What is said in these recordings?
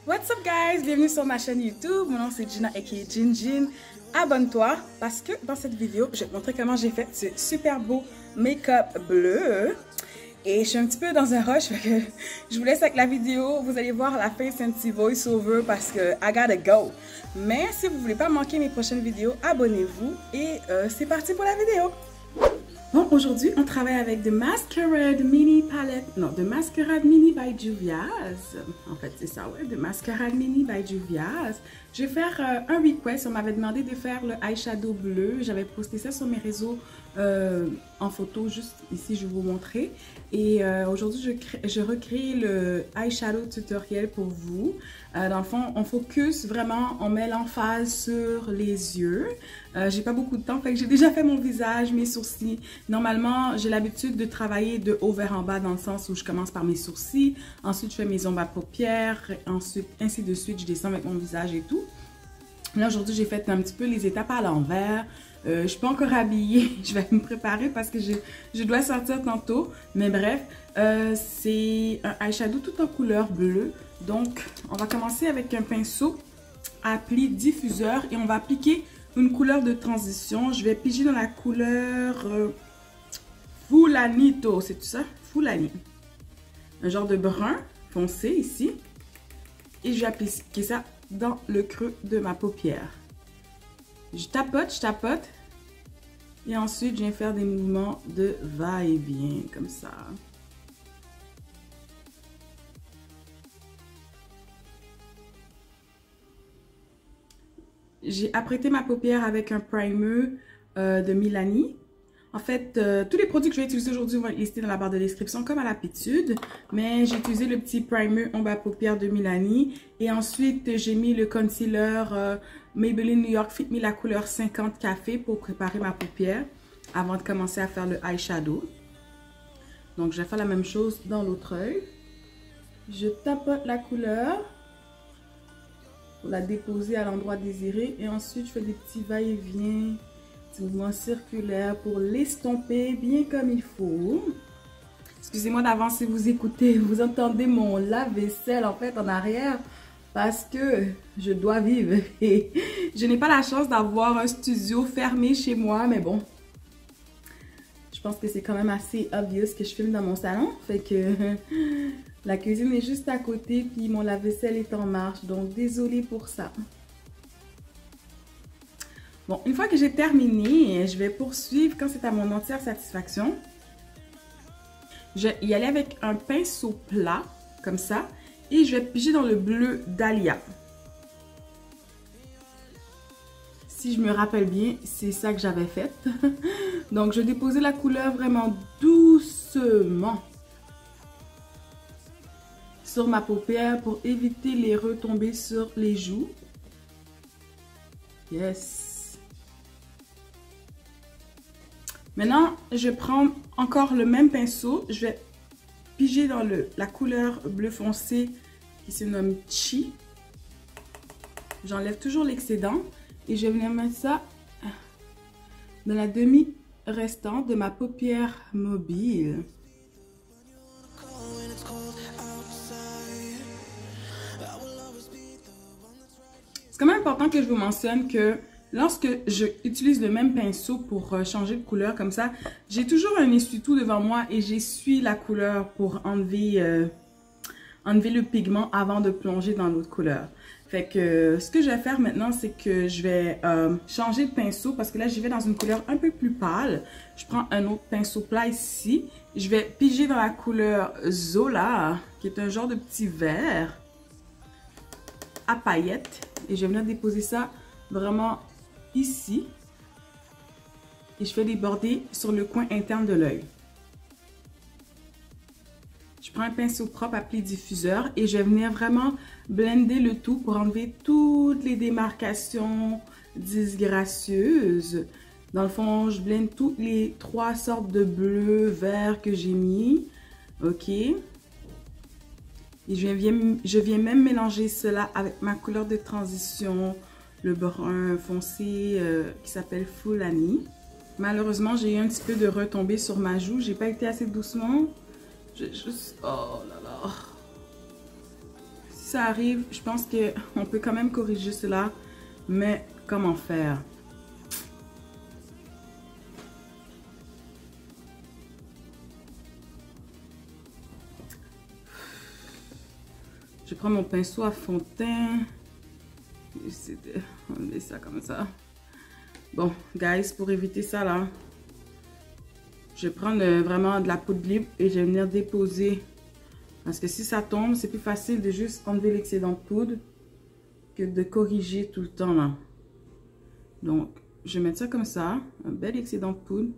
What's up guys, bienvenue sur ma chaîne YouTube, mon nom c'est Gina aka Jinjin. Abonne-toi parce que dans cette vidéo, je vais te montrer comment j'ai fait ce super beau make-up bleu. Et je suis un petit peu dans un rush, fait que je vous laisse avec la vidéo. Vous allez voir à la fin, c'est un petit voice-over parce que I gotta go. Mais si vous voulez pas manquer mes prochaines vidéos, abonnez-vous et c'est parti pour la vidéo. Bon, aujourd'hui, on travaille avec The Masquerade Mini Palette. Non, The Masquerade Mini by Juvia's. En fait, c'est ça, ouais. The Masquerade Mini by Juvia's. Je vais faire un request. On m'avait demandé de faire le eyeshadow bleu. J'avais posté ça sur mes réseaux en photo. Juste ici, je vais vous montrer. Et aujourd'hui, je recrée le eyeshadow tutoriel pour vous. Dans le fond, on focus vraiment, on met l'emphase sur les yeux. J'ai pas beaucoup de temps, fait que j'ai déjà fait mon visage, mes sourcils. Normalement, j'ai l'habitude de travailler de haut vers en bas dans le sens où je commence par mes sourcils, ensuite je fais mes ombres à paupières, ensuite ainsi de suite, je descends avec mon visage et tout. Là, aujourd'hui, j'ai fait un petit peu les étapes à l'envers. Je suis pas encore habillée, je vais me préparer parce que je dois sortir tantôt. Mais bref, c'est un eyeshadow tout en couleur bleue. Donc, on va commencer avec un pinceau à pli diffuseur et on va appliquer une couleur de transition. Je vais piger dans la couleur Fulanito, c'est tout ça? Fulani. Un genre de brun foncé ici. Et je vais appliquer ça dans le creux de ma paupière. Je tapote. Et ensuite, je viens faire des mouvements de va-et-vient, comme ça. J'ai apprêté ma paupière avec un primer de Milani. En fait, tous les produits que je vais utiliser aujourd'hui vont être listés dans la barre de description comme à l'habitude. Mais j'ai utilisé le petit primer ombre à paupières de Milani. Et ensuite, j'ai mis le concealer Maybelline New York Fit Me la couleur 50 café pour préparer ma paupière avant de commencer à faire le eyeshadow. Donc, je vais faire la même chose dans l'autre œil. Je tapote la couleur pour la déposer à l'endroit désiré. Et ensuite, je fais des petits va-et-vient, petits mouvements circulaires pour l'estomper bien comme il faut. Excusez-moi d'avance si vous écoutez, vous entendez mon lave-vaisselle en fait en arrière parce que je dois vivre. Et je n'ai pas la chance d'avoir un studio fermé chez moi, mais bon. Je pense que c'est quand même assez obvious que je filme dans mon salon. Fait que la cuisine est juste à côté, puis mon lave-vaisselle est en marche. Donc, désolée pour ça. Bon, une fois que j'ai terminé, je vais poursuivre quand c'est à mon entière satisfaction. Je vais y aller avec un pinceau plat, comme ça. Et je vais piger dans le bleu Dahlia. Si je me rappelle bien, c'est ça que j'avais fait. Donc, je vais déposer la couleur vraiment doucement sur ma paupière pour éviter les retombées sur les joues. Yes. Maintenant, je prends encore le même pinceau. Je vais piger dans la couleur bleu foncé qui se nomme Chi. J'enlève toujours l'excédent. Et je vais venir mettre ça dans la demi restante de ma paupière mobile. C'est quand même important que je vous mentionne que lorsque je utilise le même pinceau pour changer de couleur comme ça, j'ai toujours un essuie-tout devant moi et j'essuie la couleur pour enlever le pigment avant de plonger dans l'autre couleur. Fait que ce que je vais faire maintenant, c'est que je vais changer de pinceau parce que là, j'y vais dans une couleur un peu plus pâle. Je prends un autre pinceau plat ici. Je vais piger dans la couleur Zola, qui est un genre de petit vert à paillettes. Et je vais venir déposer ça vraiment ici. Et je fais des bordées sur le coin interne de l'œil. Je prends un pinceau propre à pli diffuseur et je vais venir vraiment blender le tout pour enlever toutes les démarcations disgracieuses. Dans le fond, je blende toutes les trois sortes de bleu, vert que j'ai mis. Ok. Et je viens même mélanger cela avec ma couleur de transition, le brun foncé qui s'appelle Fulani. Malheureusement, j'ai eu un petit peu de retombée sur ma joue. J'ai pas été assez doucement. J'ai juste... Oh là là. Si ça arrive, je pense qu'on peut quand même corriger cela. Mais comment faire? Je prends mon pinceau à fond de teint. J'essaie de enlever ça comme ça. Bon, guys, pour éviter ça là, je vais prendre vraiment de la poudre libre et je vais venir déposer. Parce que si ça tombe, c'est plus facile de juste enlever l'excédent de poudre que de corriger tout le temps là. Donc, je vais mettre ça comme ça, un bel excédent de poudre.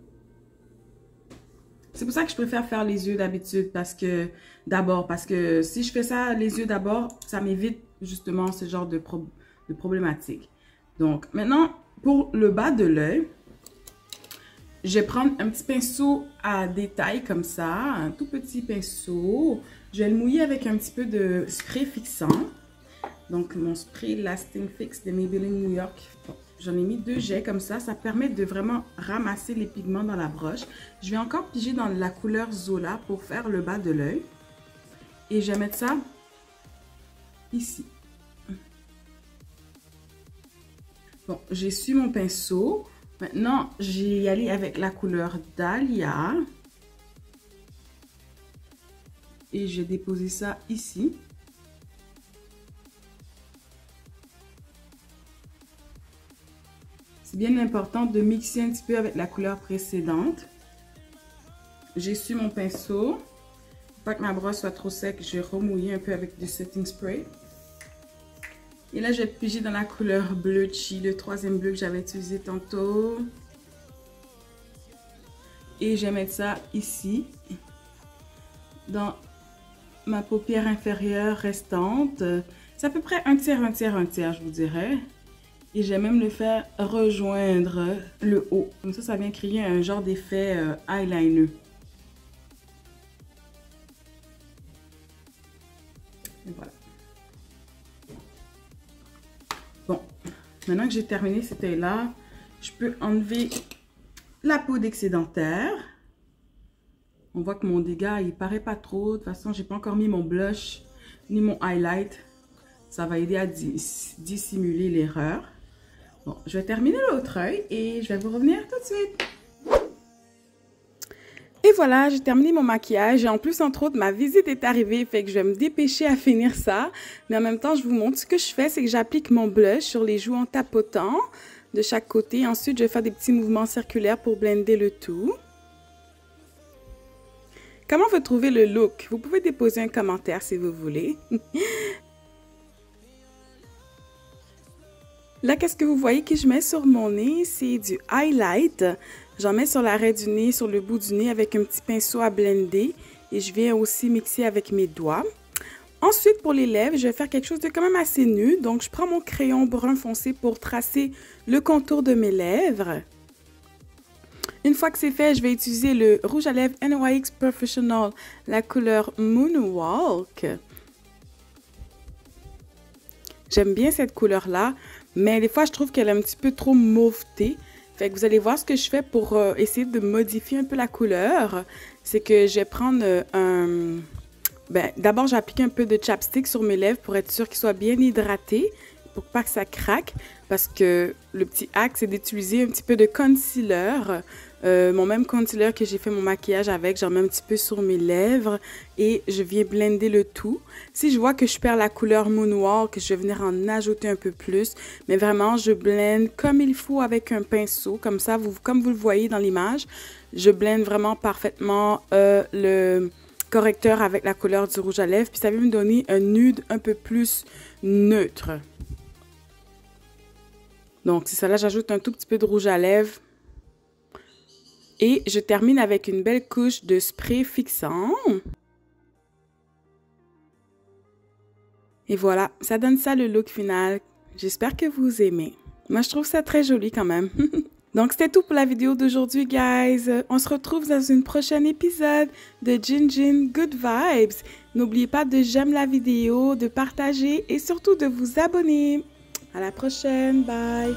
C'est pour ça que je préfère faire les yeux d'habitude, parce que si je fais ça les yeux d'abord, ça m'évite justement ce genre de problématique. Donc maintenant, pour le bas de l'œil, je vais prendre un petit pinceau à détail comme ça, un tout petit pinceau. Je vais le mouiller avec un petit peu de spray fixant. Donc mon spray Lasting Fix de Maybelline New York. Bon, j'en ai mis 2 jets comme ça. Ça permet de vraiment ramasser les pigments dans la broche. Je vais encore piger dans la couleur Zola pour faire le bas de l'œil. Et je vais mettre ça ici. Bon, j'ai su mon pinceau. Maintenant, je vais y aller avec la couleur Dahlia. Et je vais déposer ça ici. C'est bien important de mixer un petit peu avec la couleur précédente. J'ai su mon pinceau. Pour pas que ma brosse soit trop sec, je vais remouiller un peu avec du setting spray. Et là, je vais piger dans la couleur bleu chi, le 3e bleu que j'avais utilisé tantôt. Et je vais mettre ça ici, dans ma paupière inférieure restante. C'est à peu près un tiers, je vous dirais. Et je vais même le faire rejoindre le haut. Comme ça vient créer un genre d'effet eyeliner. Et voilà. Bon, maintenant que j'ai terminé cet œil-là, je peux enlever la poudre excédentaire. On voit que mon dégât, il paraît pas trop. De toute façon, j'ai pas encore mis mon blush ni mon highlight. Ça va aider à dissimuler l'erreur. Bon, je vais terminer l'autre œil et je vais vous revenir tout de suite. Et voilà, j'ai terminé mon maquillage. Et en plus, entre autres, ma visite est arrivée, fait que je vais me dépêcher à finir ça. Mais en même temps, je vous montre ce que je fais, c'est que j'applique mon blush sur les joues en tapotant de chaque côté. Ensuite, je vais faire des petits mouvements circulaires pour blender le tout. Comment vous trouvez le look? Vous pouvez déposer un commentaire si vous voulez. Là, qu'est-ce que vous voyez que je mets sur mon nez? C'est du highlight. J'en mets sur l'arrêt du nez, sur le bout du nez avec un petit pinceau à blender. Et je viens aussi mixer avec mes doigts. Ensuite, pour les lèvres, je vais faire quelque chose de quand même assez nu. Donc, je prends mon crayon brun foncé pour tracer le contour de mes lèvres. Une fois que c'est fait, je vais utiliser le rouge à lèvres NYX Professional, la couleur Moonwalk. J'aime bien cette couleur-là, mais des fois, je trouve qu'elle est un petit peu trop mauvetée. Fait que vous allez voir ce que je fais pour essayer de modifier un peu la couleur. C'est que je vais prendre d'abord, j'applique un peu de chapstick sur mes lèvres pour être sûr qu'ils soient bien hydratés, pour pas que ça craque. Parce que le petit hack, c'est d'utiliser un petit peu de concealer. Mon même concealer que j'ai fait mon maquillage avec, j'en mets un petit peu sur mes lèvres et je viens blender le tout. Si je vois que je perds la couleur Moonwalk, je vais venir en ajouter un peu plus. Mais vraiment, je blende comme il faut avec un pinceau. Comme ça, comme vous le voyez dans l'image, je blende vraiment parfaitement le correcteur avec la couleur du rouge à lèvres. Puis ça va me donner un nude un peu plus neutre. Donc, c'est ça. Là, j'ajoute un tout petit peu de rouge à lèvres. Et je termine avec une belle couche de spray fixant. Et voilà, ça donne ça le look final. J'espère que vous aimez. Moi, je trouve ça très joli quand même. Donc, c'était tout pour la vidéo d'aujourd'hui, guys. On se retrouve dans une prochaine épisode de Jinjin Good Vibes. N'oubliez pas de j'aime la vidéo, de partager et surtout de vous abonner. À la prochaine. Bye.